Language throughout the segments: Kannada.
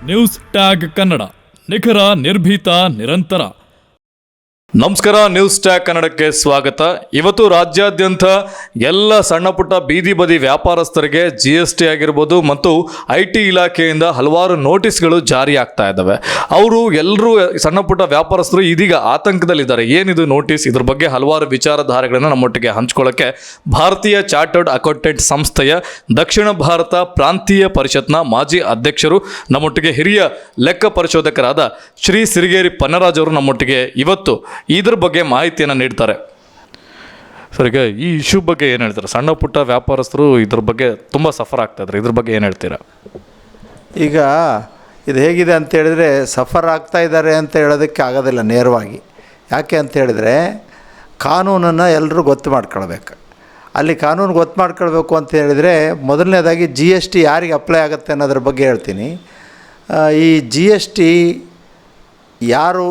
ನ್ಯೂಸ್ ಟ್ಯಾಗ್ ಕನ್ನಡ, ನಿಖರ, ನಿರ್ಭೀತ, ನಿರಂತರ. ನಮಸ್ಕಾರ, ನ್ಯೂಸ್ ಟ್ಯಾಗ್ ಕನ್ನಡಕ್ಕೆ ಸ್ವಾಗತ. ಇವತ್ತು ರಾಜ್ಯಾದ್ಯಂತ ಎಲ್ಲ ಸಣ್ಣ ಪುಟ್ಟ ಬೀದಿ ಬದಿ ವ್ಯಾಪಾರಸ್ಥರಿಗೆ GST ಆಗಿರ್ಬೋದು ಮತ್ತು IT ಇಲಾಖೆಯಿಂದ ಹಲವಾರು ನೋಟಿಸ್ಗಳು ಜಾರಿ ಆಗ್ತಾ ಇದ್ದಾವೆ. ಅವರು ಎಲ್ಲರೂ ಸಣ್ಣ ಪುಟ್ಟ ವ್ಯಾಪಾರಸ್ಥರು ಇದೀಗ ಆತಂಕದಲ್ಲಿದ್ದಾರೆ. ಏನಿದು ನೋಟಿಸ್, ಇದ್ರ ಬಗ್ಗೆ ಹಲವಾರು ವಿಚಾರಧಾರೆಗಳನ್ನು ನಮ್ಮೊಟ್ಟಿಗೆ ಹಂಚ್ಕೊಳ್ಳೋಕ್ಕೆ ಭಾರತೀಯ ಚಾರ್ಟರ್ಡ್ ಅಕೌಂಟೆಂಟ್ ಸಂಸ್ಥೆಯ ದಕ್ಷಿಣ ಭಾರತ ಪ್ರಾಂತೀಯ ಪರಿಷತ್ನ ಮಾಜಿ ಅಧ್ಯಕ್ಷರು, ನಮ್ಮೊಟ್ಟಿಗೆ ಹಿರಿಯ ಲೆಕ್ಕ ಪರಿಶೋಧಕರಾದ ಶ್ರೀ ಸಿರಿಗೇರಿ ಪನ್ನರಾಜ್ ಅವರು ನಮ್ಮೊಟ್ಟಿಗೆ ಇವತ್ತು ಇದ್ರ ಬಗ್ಗೆ ಮಾಹಿತಿಯನ್ನು ನೀಡ್ತಾರೆ. ಸರ್, ಈಗ ಈ ಇಶ್ಯೂ ಬಗ್ಗೆ ಏನು ಹೇಳ್ತಾರೆ? ಸಣ್ಣ ಪುಟ್ಟ ವ್ಯಾಪಾರಸ್ಥರು ಇದ್ರ ಬಗ್ಗೆ ತುಂಬ ಸಫರ್ ಆಗ್ತಾ ಇದ್ದಾರೆ, ಇದ್ರ ಬಗ್ಗೆ ಏನು ಹೇಳ್ತೀರಾ? ಈಗ ಇದು ಹೇಗಿದೆ ಅಂತ ಹೇಳಿದರೆ, ಸಫರ್ ಆಗ್ತಾ ಇದ್ದಾರೆ ಅಂತ ಹೇಳೋದಕ್ಕೆ ಆಗೋದಿಲ್ಲ ನೇರವಾಗಿ. ಯಾಕೆ ಅಂತ ಹೇಳಿದರೆ, ಕಾನೂನನ್ನು ಎಲ್ಲರೂ ಗೊತ್ತು ಮಾಡ್ಕೊಳ್ಬೇಕು. ಅಲ್ಲಿ ಕಾನೂನು ಗೊತ್ತು ಮಾಡ್ಕೊಳ್ಬೇಕು ಅಂತ ಹೇಳಿದರೆ, ಮೊದಲನೇದಾಗಿ GST ಯಾರಿಗೆ ಅಪ್ಲೈ ಆಗುತ್ತೆ ಅನ್ನೋದ್ರ ಬಗ್ಗೆ ಹೇಳ್ತೀನಿ. ಈ GST ಯಾರು,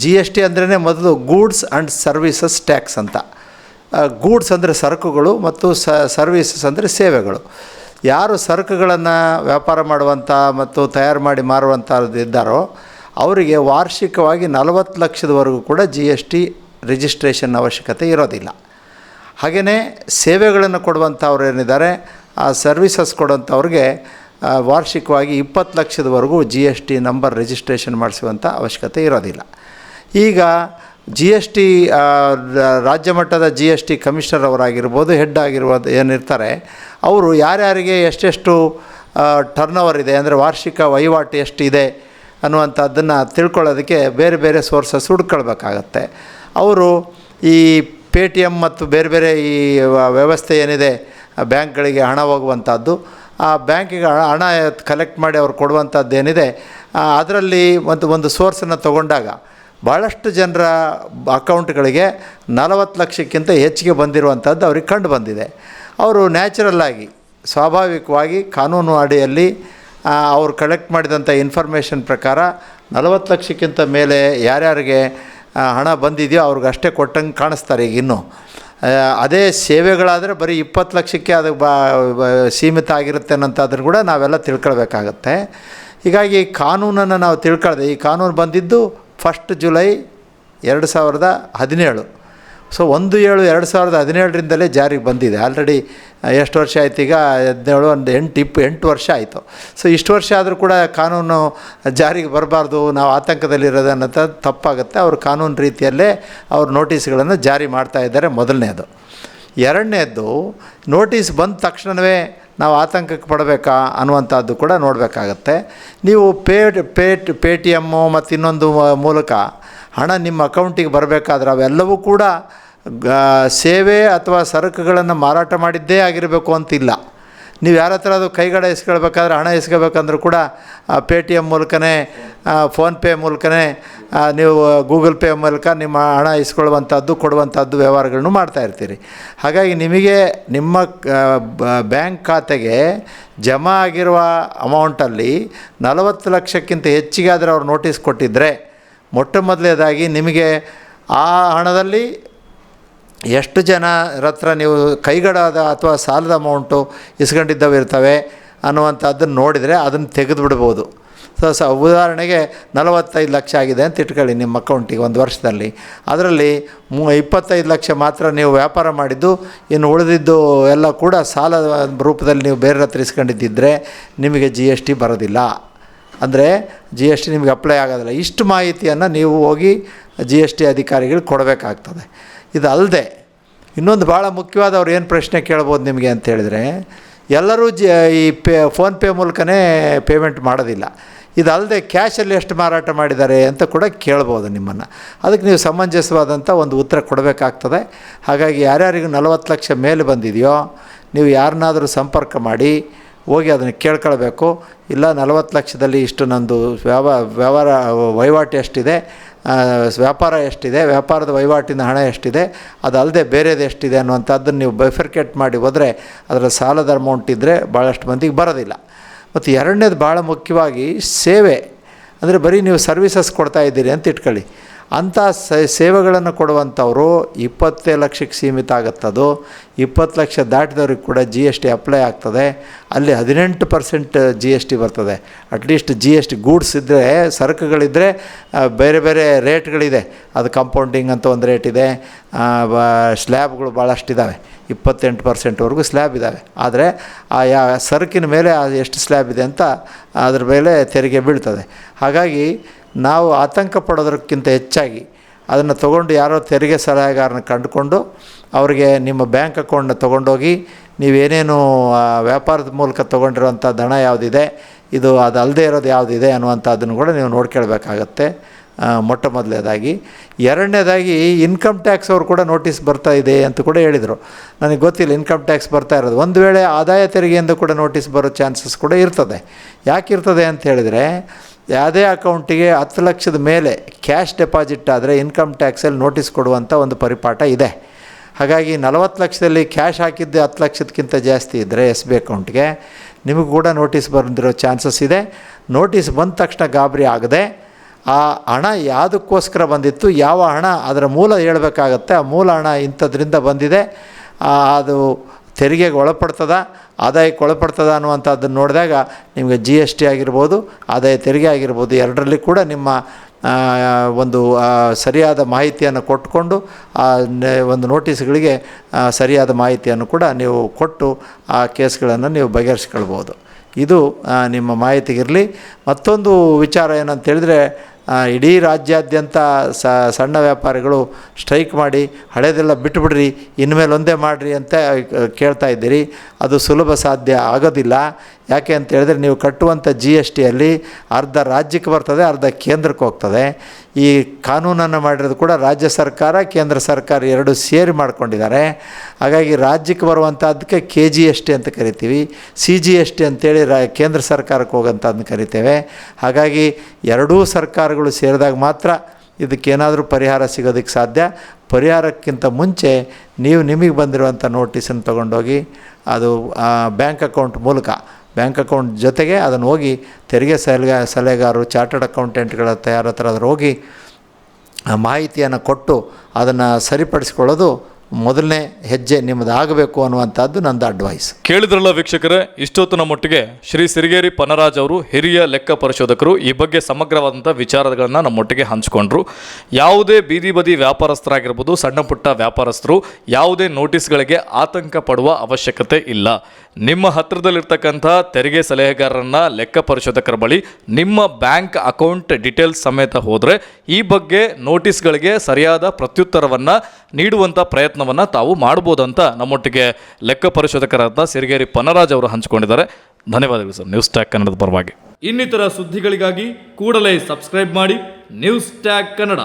GST ಅಂದ್ರೇ ಮೊದಲು ಗೂಡ್ಸ್ ಆ್ಯಂಡ್ ಸರ್ವೀಸಸ್ ಟ್ಯಾಕ್ಸ್ ಅಂತ. ಗೂಡ್ಸ್ ಅಂದರೆ ಸರಕುಗಳು ಮತ್ತು ಸರ್ವೀಸಸ್ ಅಂದರೆ ಸೇವೆಗಳು. ಯಾರು ಸರಕುಗಳನ್ನು ವ್ಯಾಪಾರ ಮಾಡುವಂಥ ಮತ್ತು ತಯಾರು ಮಾಡಿ ಮಾರುವಂಥದ್ದು ಇದ್ದಾರೋ ಅವರಿಗೆ ವಾರ್ಷಿಕವಾಗಿ 40 ಲಕ್ಷದವರೆಗೂ ಕೂಡ GST ರಿಜಿಸ್ಟ್ರೇಷನ್ ಅವಶ್ಯಕತೆ ಇರೋದಿಲ್ಲ. ಹಾಗೆಯೇ ಸೇವೆಗಳನ್ನು ಕೊಡುವಂಥವ್ರು ಏನಿದ್ದಾರೆ, ಆ ಸರ್ವೀಸಸ್ ಕೊಡುವಂಥವ್ರಿಗೆ ವಾರ್ಷಿಕವಾಗಿ 20 ಲಕ್ಷದವರೆಗೂ GST ನಂಬರ್ ರಿಜಿಸ್ಟ್ರೇಷನ್ ಮಾಡಿಸುವಂಥ ಅವಶ್ಯಕತೆ ಇರೋದಿಲ್ಲ. ಈಗ GST ರಾಜ್ಯ ಮಟ್ಟದ GST ಕಮಿಷನರ್ ಅವರಾಗಿರ್ಬೋದು, ಹೆಡ್ ಆಗಿರ್ಬೋದು ಏನಿರ್ತಾರೆ, ಅವರು ಯಾರ್ಯಾರಿಗೆ ಎಷ್ಟೆಷ್ಟು ಟರ್ನ್ ಓವರ್ ಇದೆ ಅಂದರೆ ವಾರ್ಷಿಕ ವಹಿವಾಟು ಎಷ್ಟಿದೆ ಅನ್ನುವಂಥದ್ದನ್ನು ತಿಳ್ಕೊಳ್ಳೋದಕ್ಕೆ ಬೇರೆ ಬೇರೆ ಸೋರ್ಸಸ್ ಹುಡ್ಕೊಳ್ಬೇಕಾಗತ್ತೆ. ಅವರು ಈ Paytm ಮತ್ತು ಬೇರೆ ಬೇರೆ ಈ ವ್ಯವಸ್ಥೆ ಏನಿದೆ, ಬ್ಯಾಂಕ್ಗಳಿಗೆ ಹಣ ಹೋಗುವಂಥದ್ದು, ಆ ಬ್ಯಾಂಕಿಗೆ ಹಣ ಕಲೆಕ್ಟ್ ಮಾಡಿ ಅವ್ರು ಕೊಡುವಂಥದ್ದು ಏನಿದೆ, ಅದರಲ್ಲಿ ಒಂದು ಸೋರ್ಸನ್ನು ತೊಗೊಂಡಾಗ ಭಾಳಷ್ಟು ಜನರ ಅಕೌಂಟ್ಗಳಿಗೆ 40 ಲಕ್ಷಕ್ಕಿಂತ ಹೆಚ್ಚಿಗೆ ಬಂದಿರುವಂಥದ್ದು ಅವ್ರಿಗೆ ಕಂಡು ಬಂದಿದೆ. ಅವರು ನ್ಯಾಚುರಲ್ಲಾಗಿ, ಸ್ವಾಭಾವಿಕವಾಗಿ ಕಾನೂನು ಅಡಿಯಲ್ಲಿ ಅವರು ಕಲೆಕ್ಟ್ ಮಾಡಿದಂಥ ಇನ್ಫಾರ್ಮೇಷನ್ ಪ್ರಕಾರ 40 ಲಕ್ಷಕ್ಕಿಂತ ಮೇಲೆ ಯಾರ್ಯಾರಿಗೆ ಹಣ ಬಂದಿದೆಯೋ ಅವ್ರಿಗಷ್ಟೇ ಕೊಟ್ಟಂಗೆ ಕಾಣಿಸ್ತಾರೆ. ಈಗ ಇನ್ನೂ ಅದೇ ಸೇವೆಗಳಾದರೆ ಬರೀ 20 ಲಕ್ಷಕ್ಕೆ ಅದು ಸೀಮಿತ ಆಗಿರುತ್ತೆ ಅನ್ನೋಂಥದ್ದನ್ನು ಕೂಡ ನಾವೆಲ್ಲ ತಿಳ್ಕೊಳ್ಬೇಕಾಗತ್ತೆ. ಹೀಗಾಗಿ ಕಾನೂನನ್ನು ನಾವು ತಿಳ್ಕೊಳ್ದೆ, ಈ ಕಾನೂನು ಬಂದಿದ್ದು 1 ಜುಲೈ 2017. ಸೊ 1/7/2017ರಿಂದಲೇ ಜಾರಿಗೆ ಬಂದಿದೆ. ಆಲ್ರೆಡಿ ಎಷ್ಟು ವರ್ಷ ಆಯ್ತು? ಈಗ 17, ಒಂದು 8 ವರ್ಷ ಆಯಿತು. ಸೊ ಇಷ್ಟು ವರ್ಷ ಆದರೂ ಕೂಡ ಕಾನೂನು ಜಾರಿಗೆ ಬರಬಾರ್ದು, ನಾವು ಆತಂಕದಲ್ಲಿರೋದು ಅನ್ನೋದು ತಪ್ಪಾಗುತ್ತೆ. ಅವರು ಕಾನೂನು ರೀತಿಯಲ್ಲೇ ಅವ್ರ ನೋಟಿಸ್ಗಳನ್ನು ಜಾರಿ ಮಾಡ್ತಾ ಇದ್ದಾರೆ, ಮೊದಲನೇದು. ಎರಡನೇದು, ನೋಟಿಸ್ ಬಂದ ತಕ್ಷಣವೇ ನಾವು ಆತಂಕಕ್ಕೆ ಪಡಬೇಕಾ ಅನ್ನುವಂಥದ್ದು ಕೂಡ ನೋಡಬೇಕಾಗತ್ತೆ. ನೀವು Paytm ಮತ್ತು ಇನ್ನೊಂದು ಮೂಲಕ ಹಣ ನಿಮ್ಮ ಅಕೌಂಟಿಗೆ ಬರಬೇಕಾದ್ರೆ ಅವೆಲ್ಲವೂ ಕೂಡ ಸೇವೆ ಅಥವಾ ಸರಕುಗಳನ್ನು ಮಾರಾಟ ಮಾಡಿದ್ದೇ ಆಗಿರಬೇಕು ಅಂತಿಲ್ಲ. ನೀವು ಯಾರ ಹತ್ರ ಅದು ಕೈಗಡ ಇಸ್ಕೊಳ್ಬೇಕಾದ್ರೆ, ಹಣ ಇಸ್ಕೋಬೇಕಂದ್ರೂ ಕೂಡ Paytm ಮೂಲಕನೇ, ಫೋನ್ಪೇ ಮೂಲಕನೇ, ನೀವು ಗೂಗಲ್ ಪೇ ಮೂಲಕ ನಿಮ್ಮ ಹಣ ಇಸ್ಕೊಳ್ಳುವಂಥದ್ದು, ಕೊಡುವಂಥದ್ದು ವ್ಯವಹಾರಗಳನ್ನು ಮಾಡ್ತಾಯಿರ್ತೀರಿ. ಹಾಗಾಗಿ ನಿಮಗೆ ನಿಮ್ಮ ಬ್ಯಾಂಕ್ ಖಾತೆಗೆ ಜಮಾ ಆಗಿರುವ ಅಮೌಂಟಲ್ಲಿ 40 ಲಕ್ಷಕ್ಕಿಂತ ಹೆಚ್ಚಿಗೆ ಆದರೆ ಅವ್ರು ನೋಟಿಸ್ ಕೊಟ್ಟಿದ್ದರೆ, ಮೊದಲನೇದಾಗಿ ನಿಮಗೆ ಆ ಹಣದಲ್ಲಿ ಎಷ್ಟು ಜನರ ಹತ್ರ ನೀವು ಕೈಗಡಾದ ಅಥವಾ ಸಾಲದ ಅಮೌಂಟು ಇಸ್ಕೊಂಡಿದ್ದವು ಇರ್ತವೆ ಅನ್ನುವಂಥದ್ದನ್ನು ನೋಡಿದರೆ ಅದನ್ನು ತೆಗೆದುಬಿಡ್ಬೋದು. ಉದಾಹರಣೆಗೆ 45 ಲಕ್ಷ ಆಗಿದೆ ಅಂತ ಇಟ್ಕೊಳ್ಳಿ ನಿಮ್ಮ ಅಕೌಂಟಿಗೆ ಒಂದು ವರ್ಷದಲ್ಲಿ. ಅದರಲ್ಲಿ 25 ಲಕ್ಷ ಮಾತ್ರ ನೀವು ವ್ಯಾಪಾರ ಮಾಡಿದ್ದು, ಇನ್ನು ಉಳಿದಿದ್ದು ಎಲ್ಲ ಕೂಡ ಸಾಲದ ರೂಪದಲ್ಲಿ ನೀವು ಬೇರೆ ಹತ್ರ ಇಸ್ಕೊಂಡಿದ್ದಿದ್ದರೆ ನಿಮಗೆ GST ಬರೋದಿಲ್ಲ. ಅಂದರೆ GST ನಿಮಗೆ ಅಪ್ಲೈ ಆಗೋದಿಲ್ಲ. ಇಷ್ಟು ಮಾಹಿತಿಯನ್ನು ನೀವು ಹೋಗಿ GST ಅಧಿಕಾರಿಗಳಿಗೆ ಕೊಡಬೇಕಾಗ್ತದೆ. ಇದಲ್ಲದೆ ಇನ್ನೊಂದು ಭಾಳ ಮುಖ್ಯವಾದ, ಅವ್ರು ಏನು ಪ್ರಶ್ನೆ ಕೇಳ್ಬೋದು ನಿಮಗೆ ಅಂತ ಹೇಳಿದರೆ, ಎಲ್ಲರೂ ಈ ಫೋನ್ಪೇ ಮೂಲಕನೇ ಪೇಮೆಂಟ್ ಮಾಡೋದಿಲ್ಲ. ಇದಲ್ಲದೆ ಕ್ಯಾಶಲ್ಲಿ ಎಷ್ಟು ಮಾರಾಟ ಮಾಡಿದ್ದಾರೆ ಅಂತ ಕೂಡ ಕೇಳ್ಬೋದು ನಿಮ್ಮನ್ನು. ಅದಕ್ಕೆ ನೀವು ಸಮಂಜಸವಾದಂಥ ಒಂದು ಉತ್ತರ ಕೊಡಬೇಕಾಗ್ತದೆ. ಹಾಗಾಗಿ ಯಾರ್ಯಾರಿಗೂ 40 ಲಕ್ಷ ಮೇಲೆ ಬಂದಿದೆಯೋ ನೀವು ಯಾರನ್ನಾದರೂ ಸಂಪರ್ಕ ಮಾಡಿ ಹೋಗಿ ಅದನ್ನು ಕೇಳ್ಕೊಳ್ಬೇಕು. ಇಲ್ಲ 40 ಲಕ್ಷದಲ್ಲಿ ಇಷ್ಟು ನಂದು ವ್ಯವಹಾರ ವಹಿವಾಟು ಎಷ್ಟಿದೆ, ವ್ಯಾಪಾರ ಎಷ್ಟಿದೆ, ವ್ಯಾಪಾರದ ವಹಿವಾಟಿನ ಹಣ ಎಷ್ಟಿದೆ, ಅದಲ್ಲದೆ ಬೇರೆದು ಎಷ್ಟಿದೆ ಅನ್ನುವಂಥದ್ದನ್ನು ನೀವು ಬೈಫರ್ಕೇಟ್ ಮಾಡಿ ಹೋದರೆ ಅದರ ಸಾಲದ ಅಮೌಂಟ್ ಇದ್ದರೆ ಭಾಳಷ್ಟು ಮಂದಿಗೆ ಬರೋದಿಲ್ಲ. ಮತ್ತು ಎರಡನೇದು ಭಾಳ ಮುಖ್ಯವಾಗಿ ಸೇವೆ ಅಂದರೆ ಬರೀ ನೀವು ಸರ್ವೀಸಸ್ ಕೊಡ್ತಾ ಇದ್ದೀರಿ ಅಂತ ಇಟ್ಕೊಳ್ಳಿ. ಅಂಥ ಸೇವೆಗಳನ್ನು ಕೊಡುವಂಥವರು 20 ಲಕ್ಷಕ್ಕೆ ಸೀಮಿತ ಆಗುತ್ತದು. 20 ಲಕ್ಷ ದಾಟಿದವ್ರಿಗೆ ಕೂಡ GST ಅಪ್ಲೈ ಆಗ್ತದೆ. ಅಲ್ಲಿ 18% GST ಬರ್ತದೆ. ಅಟ್ಲೀಸ್ಟ್ GST ಗೂಡ್ಸ್ ಇದ್ದರೆ, ಸರಕುಗಳಿದ್ದರೆ ಬೇರೆ ಬೇರೆ ರೇಟ್ಗಳಿದೆ. ಅದು ಕಂಪೌಂಡಿಂಗ್ ಅಂತ ಒಂದು ರೇಟ್ ಇದೆ, ಸ್ಲ್ಯಾಬ್ಗಳು ಭಾಳಷ್ಟಿದ್ದಾವೆ. 28%ವರೆಗೂ ಸ್ಲ್ಯಾಬ್ ಇದ್ದಾವೆ. ಆದರೆ ಸರಕಿನ ಮೇಲೆ ಎಷ್ಟು ಸ್ಲ್ಯಾಬ್ ಇದೆ ಅಂತ ಅದ್ರ ಮೇಲೆ ತೆರಿಗೆ ಬೀಳ್ತದೆ. ಹಾಗಾಗಿ ನಾವು ಆತಂಕ ಪಡೋದಕ್ಕಿಂತ ಹೆಚ್ಚಾಗಿ ಅದನ್ನು ತೊಗೊಂಡು ಯಾರೋ ತೆರಿಗೆ ಸಲಹೆಗಾರನ ಕಂಡುಕೊಂಡು ಅವರಿಗೆ ನಿಮ್ಮ ಬ್ಯಾಂಕ್ ಅಕೌಂಟ್ನ ತೊಗೊಂಡೋಗಿ ನೀವೇನೇನು ವ್ಯಾಪಾರದ ಮೂಲಕ ತೊಗೊಂಡಿರೋಂಥ ದಣ ಯಾವುದಿದೆ, ಇದು ಅದು ಅಲ್ಲದೆ ಇರೋದು ಯಾವುದಿದೆ ಅನ್ನುವಂಥದ್ದನ್ನು ಕೂಡ ನೀವು ನೋಡ್ಕೊಳ್ಬೇಕಾಗತ್ತೆ. ಮೊಟ್ಟ ಮೊದಲನೇದಾಗಿ. ಎರಡನೇದಾಗಿ ಇನ್ಕಮ್ ಟ್ಯಾಕ್ಸ್ ಅವರು ಕೂಡ ನೋಟಿಸ್ ಬರ್ತಾ ಇದೆ ಅಂತ ಕೂಡ ಹೇಳಿದರು. ನನಗೆ ಗೊತ್ತಿಲ್ಲ ಇನ್ಕಮ್ ಟ್ಯಾಕ್ಸ್ ಬರ್ತಾ ಇರೋದು. ಒಂದು ವೇಳೆ ಆದಾಯ ತೆರಿಗೆಯಿಂದ ಕೂಡ ನೋಟಿಸ್ ಬರೋ ಚಾನ್ಸಸ್ ಕೂಡ ಇರ್ತದೆ. ಯಾಕಿರ್ತದೆ ಅಂತ ಹೇಳಿದರೆ, ಯಾವುದೇ ಅಕೌಂಟಿಗೆ 10 ಲಕ್ಷದ ಮೇಲೆ ಕ್ಯಾಶ್ ಡೆಪಾಸಿಟ್ ಆದರೆ ಇನ್ಕಮ್ ಟ್ಯಾಕ್ಸಲ್ಲಿ ನೋಟಿಸ್ ಕೊಡುವಂಥ ಒಂದು ಪರಿಪಾಠ ಇದೆ. ಹಾಗಾಗಿ 40 ಲಕ್ಷದಲ್ಲಿ ಕ್ಯಾಶ್ ಹಾಕಿದ್ದು 10 ಲಕ್ಷಕ್ಕಿಂತ ಜಾಸ್ತಿ ಇದ್ದರೆ SB ಅಕೌಂಟ್ಗೆ ನಿಮಗೂ ಕೂಡ ನೋಟಿಸ್ ಬಂದಿರೋ ಚಾನ್ಸಸ್ ಇದೆ. ನೋಟಿಸ್ ಬಂದ ತಕ್ಷಣ ಗಾಬರಿ ಆಗದೆ ಆ ಹಣ ಯಾವುದಕ್ಕೋಸ್ಕರ ಬಂದಿತ್ತು, ಯಾವ ಹಣ ಅದರ ಮೂಲ ಹೇಳಬೇಕಾಗತ್ತೆ. ಆ ಮೂಲ ಹಣ ಇಂಥದ್ರಿಂದ ಬಂದಿದೆ, ಅದು ತೆರಿಗೆಗೆ ಒಳಪಡ್ತದ, ಆದಾಯಕ್ಕೆ ಒಳಪಡ್ತದ ಅನ್ನುವಂಥದ್ದನ್ನು ನೋಡಿದಾಗ ನಿಮಗೆ GST ಆಗಿರ್ಬೋದು, ಆದಾಯ ತೆರಿಗೆ ಆಗಿರ್ಬೋದು, ಎರಡರಲ್ಲಿ ಕೂಡ ನಿಮ್ಮ ಒಂದು ಸರಿಯಾದ ಮಾಹಿತಿಯನ್ನು ಕೊಟ್ಟುಕೊಂಡು ಒಂದು ನೋಟಿಸ್ಗಳಿಗೆ ಸರಿಯಾದ ಮಾಹಿತಿಯನ್ನು ಕೂಡ ನೀವು ಕೊಟ್ಟು ಆ ಕೇಸ್ಗಳನ್ನು ನೀವು ಬಗೆಹರಿಸ್ಕೊಳ್ಬೋದು. ಇದು ನಿಮ್ಮ ಮಾಹಿತಿಗಿರಲಿ. ಮತ್ತೊಂದು ವಿಚಾರ ಏನಂತ ಹೇಳಿದರೆ, ಇಡೀ ರಾಜ್ಯಾದ್ಯಂತ ಸಣ್ಣ ವ್ಯಾಪಾರಿಗಳು ಸ್ಟ್ರೈಕ್ ಮಾಡಿ ಹಳೇದೆಲ್ಲ ಬಿಟ್ಟುಬಿಡ್ರಿ, ಇನ್ಮೇಲೆ ಒಂದೇ ಮಾಡಿರಿ ಅಂತ ಕೇಳ್ತಾ ಇದ್ದೀರಿ. ಅದು ಸುಲಭ ಸಾಧ್ಯ ಆಗೋದಿಲ್ಲ. ಯಾಕೆ ಅಂತ ಹೇಳಿದ್ರೆ, ನೀವು ಕಟ್ಟುವಂಥ GSTಯಲ್ಲಿ ಅರ್ಧ ರಾಜ್ಯಕ್ಕೆ ಬರ್ತದೆ, ಅರ್ಧ ಕೇಂದ್ರಕ್ಕೆ ಹೋಗ್ತದೆ. ಈ ಕಾನೂನನ್ನು ಮಾಡಿರೋದು ಕೂಡ ರಾಜ್ಯ ಸರ್ಕಾರ, ಕೇಂದ್ರ ಸರ್ಕಾರ ಎರಡೂ ಸೇರಿ ಮಾಡ್ಕೊಂಡಿದ್ದಾರೆ. ಹಾಗಾಗಿ ರಾಜ್ಯಕ್ಕೆ ಬರುವಂಥದ್ದಕ್ಕೆ KGST ಅಂತ ಕರಿತೀವಿ, CGST ಅಂತೇಳಿ ಕೇಂದ್ರ ಸರ್ಕಾರಕ್ಕೆ ಹೋಗೋಂಥದ್ದನ್ನು ಕರಿತೇವೆ. ಹಾಗಾಗಿ ಎರಡೂ ಸರ್ಕಾರಗಳು ಸೇರಿದಾಗ ಮಾತ್ರ ಇದಕ್ಕೇನಾದರೂ ಪರಿಹಾರ ಸಿಗೋದಕ್ಕೆ ಸಾಧ್ಯ. ಪರಿಹಾರಕ್ಕಿಂತ ಮುಂಚೆ ನೀವು ನಿಮಗೆ ಬಂದಿರುವಂಥ ನೋಟಿಸನ್ನು ತೊಗೊಂಡೋಗಿ ಅದು ಬ್ಯಾಂಕ್ ಅಕೌಂಟ್ ಮೂಲಕ, ಬ್ಯಾಂಕ್ ಅಕೌಂಟ್ ಜೊತೆಗೆ ಅದನ್ನು ಹೋಗಿ ತೆರಿಗೆ ಸಲಹೆಗಾರರು, ಚಾರ್ಟರ್ಡ್ ಅಕೌಂಟೆಂಟ್ಗಳ ಯಾರ ಹತ್ರ ಅದ್ರ ಹೋಗಿ ಮಾಹಿತಿಯನ್ನು ಕೊಟ್ಟು ಅದನ್ನು ಸರಿಪಡಿಸ್ಕೊಳ್ಳೋದು ಮೊದಲನೇ ಹೆಜ್ಜೆ ನಿಮ್ಮದು ಆಗಬೇಕು ಅನ್ನುವಂಥದ್ದು ನಂದು ಅಡ್ವೈಸ್. ಕೇಳಿದ್ರಲ್ಲ ವೀಕ್ಷಕರೇ, ಇಷ್ಟೊತ್ತಿನ ಮಟ್ಟಿಗೆ ಶ್ರೀ ಸಿರಿಗೇರಿ ಪನ್ನರಾಜ್ ಅವರು ಹಿರಿಯ ಲೆಕ್ಕ ಪರಿಶೋಧಕರು ಈ ಬಗ್ಗೆ ಸಮಗ್ರವಾದಂಥ ವಿಚಾರಗಳನ್ನು ನಮ್ಮೊಟ್ಟಿಗೆ ಹಂಚಿಕೊಂಡ್ರು. ಯಾವುದೇ ಬೀದಿ ಬದಿ ವ್ಯಾಪಾರಸ್ಥರಾಗಿರ್ಬೋದು, ಸಣ್ಣ ಪುಟ್ಟ ವ್ಯಾಪಾರಸ್ಥರು ಯಾವುದೇ ನೋಟಿಸ್ಗಳಿಗೆ ಆತಂಕ ಪಡುವ ಅವಶ್ಯಕತೆ ಇಲ್ಲ. ನಿಮ್ಮ ಹತ್ತಿರದಲ್ಲಿರ್ತಕ್ಕಂಥ ತೆರಿಗೆ ಸಲಹೆಗಾರರನ್ನ, ಲೆಕ್ಕ ಪರಿಶೋಧಕರ ಬಳಿ ನಿಮ್ಮ ಬ್ಯಾಂಕ್ ಅಕೌಂಟ್ ಡೀಟೇಲ್ಸ್ ಸಮೇತ ಹೋದರೆ ಈ ಬಗ್ಗೆ ನೋಟಿಸ್ಗಳಿಗೆ ಸರಿಯಾದ ಪ್ರತ್ಯುತ್ತರವನ್ನು ನೀಡುವಂಥ ಪ್ರಯತ್ನವನ್ನು ತಾವು ಮಾಡ್ಬೋದಂತ ನಮ್ಮೊಟ್ಟಿಗೆ ಲೆಕ್ಕ ಪರಿಶೋಧಕರಾದ ಸಿರಿಗೇರಿ ಪನ್ನರಾಜ್ ಅವರು ಹಂಚಿಕೊಂಡಿದ್ದಾರೆ. ಧನ್ಯವಾದಗಳು ಸರ್, ನ್ಯೂಸ್ ಟ್ಯಾಗ್ ಕನ್ನಡದ ಪರವಾಗಿ. ಇನ್ನಿತರ ಸುದ್ದಿಗಳಿಗಾಗಿ ಕೂಡಲೇ ಸಬ್ಸ್ಕ್ರೈಬ್ ಮಾಡಿ ನ್ಯೂಸ್ ಟ್ಯಾಗ್ ಕನ್ನಡ.